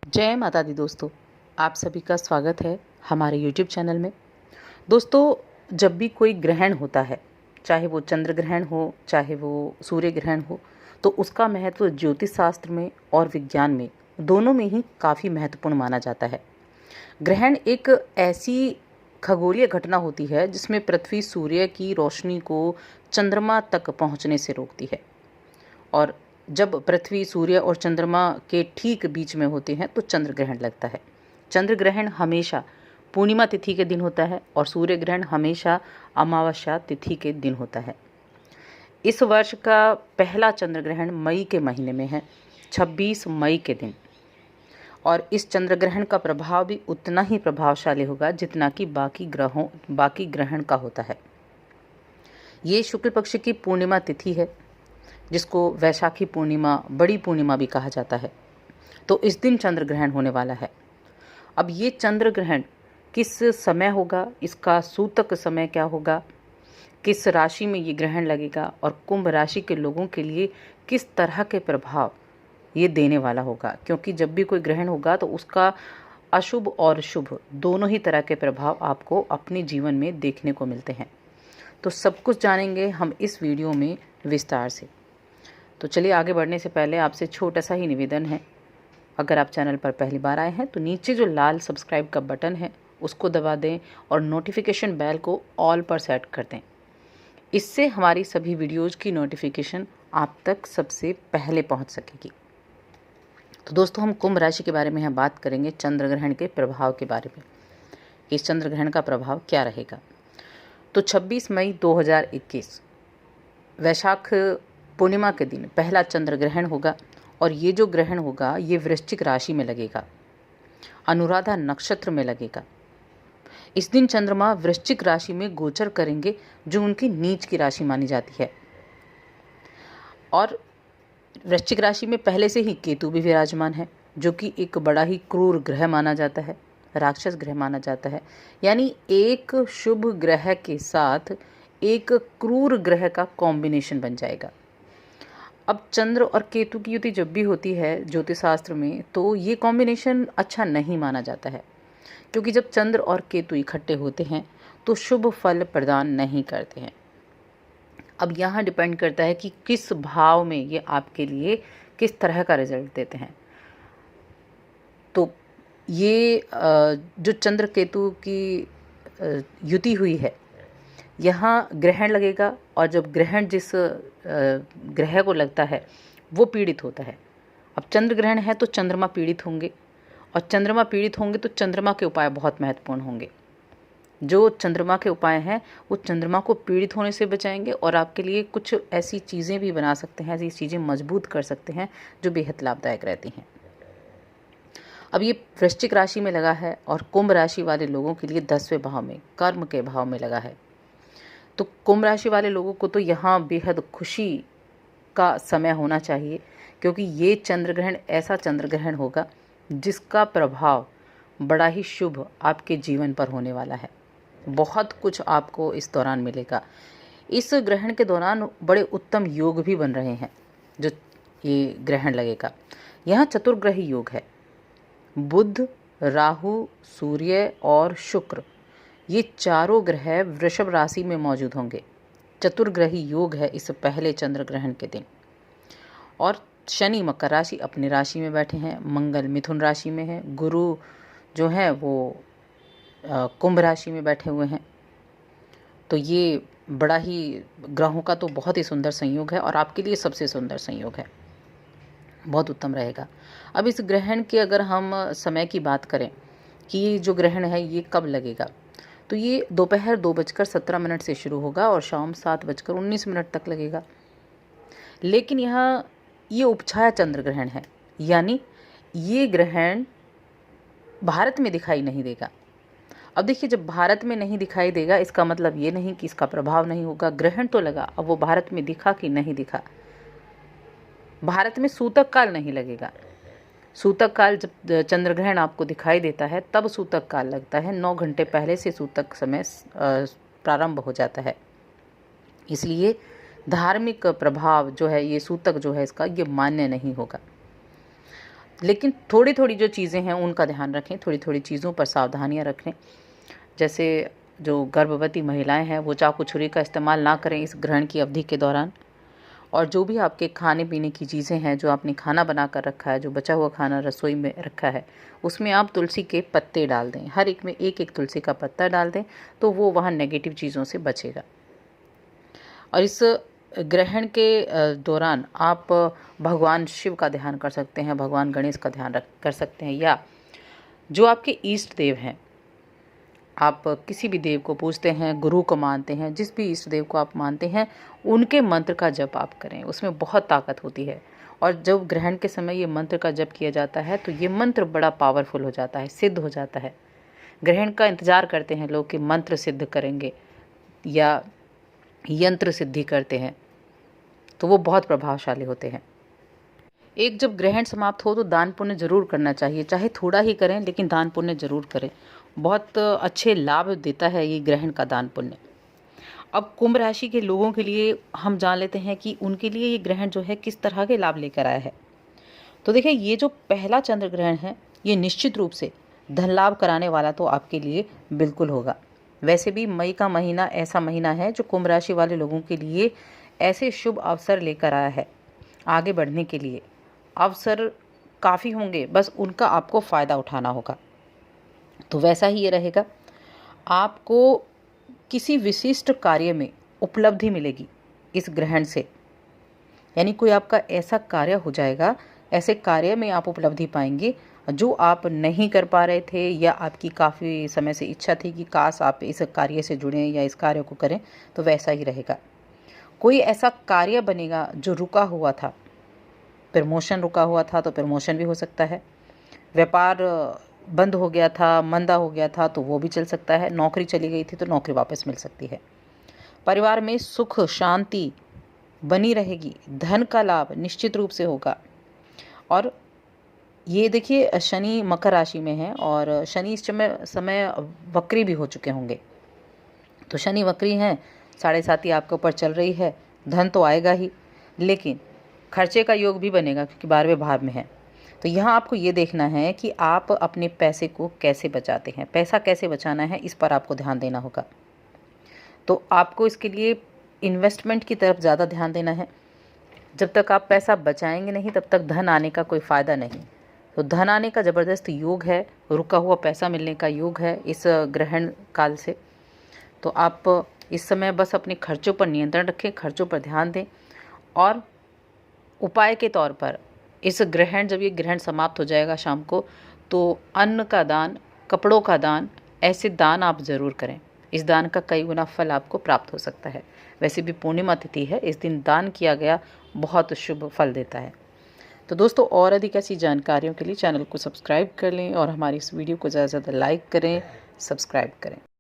जय माता दी दोस्तों, आप सभी का स्वागत है हमारे YouTube चैनल में। दोस्तों, जब भी कोई ग्रहण होता है, चाहे वो चंद्र ग्रहण हो, चाहे वो सूर्य ग्रहण हो, तो उसका महत्व ज्योतिष शास्त्र में और विज्ञान में दोनों में ही काफ़ी महत्वपूर्ण माना जाता है। ग्रहण एक ऐसी खगोलीय घटना होती है जिसमें पृथ्वी सूर्य की रोशनी को चंद्रमा तक पहुंचने से रोकती है, और जब पृथ्वी सूर्य और चंद्रमा के ठीक बीच में होते हैं तो चंद्र ग्रहण लगता है। चंद्र ग्रहण हमेशा पूर्णिमा तिथि के दिन होता है और सूर्य ग्रहण हमेशा अमावस्या तिथि के दिन होता है। इस वर्ष का पहला चंद्र ग्रहण मई के महीने में है, 26 मई के दिन, और इस चंद्र ग्रहण का प्रभाव भी उतना ही प्रभावशाली होगा जितना कि बाकी ग्रहण का होता है। ये शुक्ल पक्ष की पूर्णिमा तिथि है, जिसको वैशाखी पूर्णिमा, बड़ी पूर्णिमा भी कहा जाता है। तो इस दिन चंद्र ग्रहण होने वाला है। अब ये चंद्र ग्रहण किस समय होगा, इसका सूतक समय क्या होगा, किस राशि में ये ग्रहण लगेगा और कुंभ राशि के लोगों के लिए किस तरह के प्रभाव ये देने वाला होगा, क्योंकि जब भी कोई ग्रहण होगा तो उसका अशुभ और शुभ दोनों ही तरह के प्रभाव आपको अपने जीवन में देखने को मिलते हैं। तो सब कुछ जानेंगे हम इस वीडियो में विस्तार से। तो चलिए, आगे बढ़ने से पहले आपसे छोटा सा ही निवेदन है, अगर आप चैनल पर पहली बार आए हैं तो नीचे जो लाल सब्सक्राइब का बटन है उसको दबा दें और नोटिफिकेशन बेल को ऑल पर सेट कर दें। इससे हमारी सभी वीडियोज़ की नोटिफिकेशन आप तक सबसे पहले पहुंच सकेगी। तो दोस्तों, हम कुंभ राशि के बारे में यहाँ बात करेंगे, चंद्र ग्रहण के प्रभाव के बारे में। इस चंद्र ग्रहण का प्रभाव क्या रहेगा। तो 26 मई 2021 वैशाख पूर्णिमा के दिन पहला चंद्र ग्रहण होगा, और ये जो ग्रहण होगा ये वृश्चिक राशि में लगेगा, अनुराधा नक्षत्र में लगेगा। इस दिन चंद्रमा वृश्चिक राशि में गोचर करेंगे, जो उनकी नीच की राशि मानी जाती है। और वृश्चिक राशि में पहले से ही केतु भी विराजमान है, जो कि एक बड़ा ही क्रूर ग्रह माना जाता है, राक्षस ग्रह माना जाता है। यानी एक शुभ ग्रह के साथ एक क्रूर ग्रह का कॉम्बिनेशन बन जाएगा। अब चंद्र और केतु की युति जब भी होती है ज्योतिष शास्त्र में, तो ये कॉम्बिनेशन अच्छा नहीं माना जाता है, क्योंकि जब चंद्र और केतु इकट्ठे होते हैं तो शुभ फल प्रदान नहीं करते हैं। अब यहाँ डिपेंड करता है कि किस भाव में ये आपके लिए किस तरह का रिजल्ट देते हैं। तो ये जो चंद्र केतु की युति हुई है, यहाँ ग्रहण लगेगा, और जब ग्रहण जिस ग्रह को लगता है वो पीड़ित होता है। अब चंद्र ग्रहण है तो चंद्रमा पीड़ित होंगे, और चंद्रमा पीड़ित होंगे तो चंद्रमा के उपाय बहुत महत्वपूर्ण होंगे। जो चंद्रमा के उपाय हैं वो चंद्रमा को पीड़ित होने से बचाएंगे, और आपके लिए कुछ ऐसी चीज़ें भी बना सकते हैं, ऐसी चीज़ें मजबूत कर सकते हैं जो बेहद लाभदायक रहती हैं। अब ये वृश्चिक राशि में लगा है, और कुंभ राशि वाले लोगों के लिए 10वें भाव में, कर्म के भाव में लगा है। तो कुंभ राशि वाले लोगों को तो यहाँ बेहद खुशी का समय होना चाहिए, क्योंकि ये चंद्र ग्रहण ऐसा चंद्र ग्रहण होगा जिसका प्रभाव बड़ा ही शुभ आपके जीवन पर होने वाला है। बहुत कुछ आपको इस दौरान मिलेगा। इस ग्रहण के दौरान बड़े उत्तम योग भी बन रहे हैं जो ये ग्रहण लगेगा। यहाँ चतुर्ग्रही योग है, बुध, राहु, सूर्य और शुक्र, ये चारों ग्रह वृषभ राशि में मौजूद होंगे। चतुर्ग्रही योग है इस पहले चंद्र ग्रहण के दिन। और शनि मकर राशि अपनी राशि में बैठे हैं, मंगल मिथुन राशि में है, गुरु जो है वो कुंभ राशि में बैठे हुए हैं। तो ये बड़ा ही ग्रहों का तो बहुत ही सुंदर संयोग है, और आपके लिए सबसे सुंदर संयोग है, बहुत उत्तम रहेगा। अब इस ग्रहण के अगर हम समय की बात करें कि ये जो ग्रहण है ये कब लगेगा, तो ये दोपहर 2:17 से शुरू होगा और शाम 7:19 तक लगेगा। लेकिन यहाँ ये उपछाया चंद्र ग्रहण है, यानी ये ग्रहण भारत में दिखाई नहीं देगा। अब देखिए, जब भारत में नहीं दिखाई देगा इसका मतलब ये नहीं कि इसका प्रभाव नहीं होगा। ग्रहण तो लगा, अब वो भारत में दिखा कि नहीं दिखा। भारत में सूतक काल नहीं लगेगा। सूतक काल जब चंद्र ग्रहण आपको दिखाई देता है तब सूतक काल लगता है, 9 घंटे पहले से सूतक समय प्रारंभ हो जाता है। इसलिए धार्मिक प्रभाव जो है, ये सूतक जो है इसका, ये मान्य नहीं होगा। लेकिन थोड़ी थोड़ी जो चीज़ें हैं उनका ध्यान रखें, थोड़ी थोड़ी चीज़ों पर सावधानियाँ रखें। जैसे जो गर्भवती महिलाएं हैं वो चाकू छुरी का इस्तेमाल ना करें इस ग्रहण की अवधि के दौरान। और जो भी आपके खाने पीने की चीज़ें हैं, जो आपने खाना बना कर रखा है, जो बचा हुआ खाना रसोई में रखा है, उसमें आप तुलसी के पत्ते डाल दें। हर एक में एक एक तुलसी का पत्ता डाल दें, तो वो वहाँ नेगेटिव चीज़ों से बचेगा। और इस ग्रहण के दौरान आप भगवान शिव का ध्यान कर सकते हैं, भगवान गणेश का ध्यान कर सकते हैं, या जो आपके इष्ट देव हैं, आप किसी भी देव को पूजते हैं, गुरु को मानते हैं, जिस भी इष्ट देव को आप मानते हैं, उनके मंत्र का जप आप करें। उसमें बहुत ताकत होती है। और जब ग्रहण के समय ये मंत्र का जप किया जाता है तो ये मंत्र बड़ा पावरफुल हो जाता है, सिद्ध हो जाता है। ग्रहण का इंतज़ार करते हैं लोग कि मंत्र सिद्ध करेंगे या यंत्र सिद्धि करते हैं, तो वो बहुत प्रभावशाली होते हैं। एक जब ग्रहण समाप्त हो तो दान पुण्य जरूर करना चाहिए, चाहे थोड़ा ही करें लेकिन दान पुण्य जरूर करें। बहुत अच्छे लाभ देता है ये ग्रहण का दान पुण्य। अब कुंभ राशि के लोगों के लिए हम जान लेते हैं कि उनके लिए ये ग्रहण जो है किस तरह के लाभ लेकर आया है। तो देखिए, ये जो पहला चंद्र ग्रहण है ये निश्चित रूप से धन लाभ कराने वाला तो आपके लिए बिल्कुल होगा। वैसे भी मई का महीना ऐसा महीना है जो कुंभ राशि वाले लोगों के लिए ऐसे शुभ अवसर लेकर आया है। आगे बढ़ने के लिए अवसर काफ़ी होंगे, बस उनका आपको फ़ायदा उठाना होगा। तो वैसा ही ये रहेगा, आपको किसी विशिष्ट कार्य में उपलब्धि मिलेगी इस ग्रहण से। यानी कोई आपका ऐसा कार्य हो जाएगा, ऐसे कार्य में आप उपलब्धि पाएंगे जो आप नहीं कर पा रहे थे, या आपकी काफ़ी समय से इच्छा थी कि काश आप इस कार्य से जुड़ें या इस कार्य को करें, तो वैसा ही रहेगा। कोई ऐसा कार्य बनेगा जो रुका हुआ था, प्रमोशन रुका हुआ था तो प्रमोशन भी हो सकता है। व्यापार बंद हो गया था, मंदा हो गया था, तो वो भी चल सकता है। नौकरी चली गई थी तो नौकरी वापस मिल सकती है। परिवार में सुख शांति बनी रहेगी, धन का लाभ निश्चित रूप से होगा। और ये देखिए, शनि मकर राशि में है और शनि इस समय वक्री भी हो चुके होंगे। तो शनि वक्री हैं, 7.5 आपके ऊपर चल रही है। धन तो आएगा ही, लेकिन खर्चे का योग भी बनेगा क्योंकि 12वें भाव में है। तो यहाँ आपको ये देखना है कि आप अपने पैसे को कैसे बचाते हैं, पैसा कैसे बचाना है, इस पर आपको ध्यान देना होगा। तो आपको इसके लिए इन्वेस्टमेंट की तरफ ज़्यादा ध्यान देना है। जब तक आप पैसा बचाएंगे नहीं तब तक धन आने का कोई फ़ायदा नहीं। तो धन आने का ज़बरदस्त योग है, रुका हुआ पैसा मिलने का योग है इस ग्रहण काल से। तो आप इस समय बस अपने खर्चों पर नियंत्रण रखें, खर्चों पर ध्यान दें। और उपाय के तौर पर इस ग्रहण, जब ये ग्रहण समाप्त हो जाएगा शाम को, तो अन्न का दान, कपड़ों का दान, ऐसे दान आप ज़रूर करें। इस दान का कई गुना फल आपको प्राप्त हो सकता है। वैसे भी पूर्णिमा तिथि है, इस दिन दान किया गया बहुत शुभ फल देता है। तो दोस्तों, और अधिक ऐसी जानकारियों के लिए चैनल को सब्सक्राइब कर लें और हमारी इस वीडियो को ज़्यादा से ज़्यादा लाइक करें, सब्सक्राइब करें।